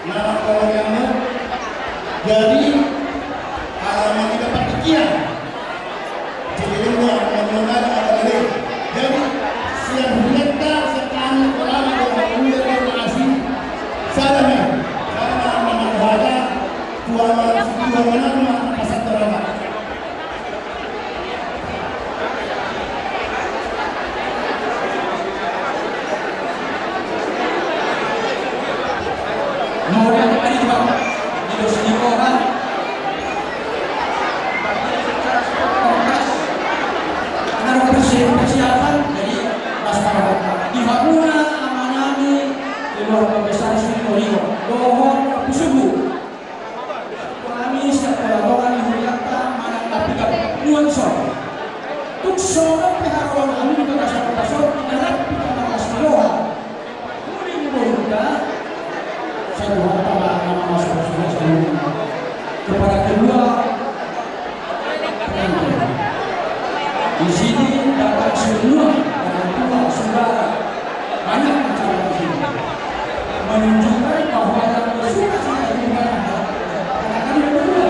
nama kolonialnya. Jadi alamat tidak partikian. Jadi ini ada jadi siang hujata sekarang orang yang asing sarana nama bahasa tuan mana pasar terang. Persiapan dari masyarakat di Hakuna amanami di luar besar Singapura dohon kusubu kami siap melakukan hujata mana tapi nuansa tukso peharuan kami juga rasa pasok dalam kita masih doa kuning berda satu harta nama masuk kepada kedua di sini datang semua orang tua saudara banyak macam di sini menunjukkan bahwa yang bersuka cita bukan karena kami berdua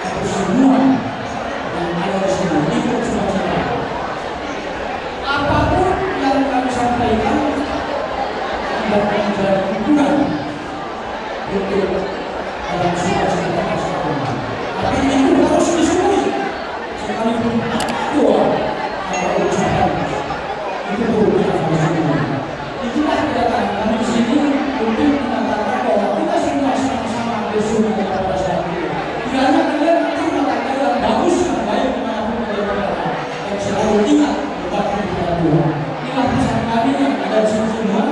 tapi semua yang ada di sini ikut suka-cita. Apapun yang kami sampaikan tidak menjadi ukuran untuk dalam suka-cita masyarakat. Tapi itu harus disyukuri sekalipun doa atau ucapan itu bukan semua. Itulah kedatangan kami di sini untuk mengatakan bahwa kita semua sama-sama bersyukur kepada saat ini. Tidak hanya kalian nanti mengatakan yang bagus yang baik dimanapun kalian berada, yang selalu ingat berbakti kepada Tuhan. Inilah pesan kami yang ada di sini semua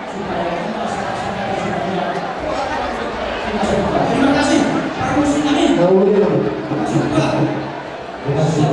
supaya kita sama-sama bersyukur. Terima kasih. Para muslim kami. Terima kasih. Terima kasih.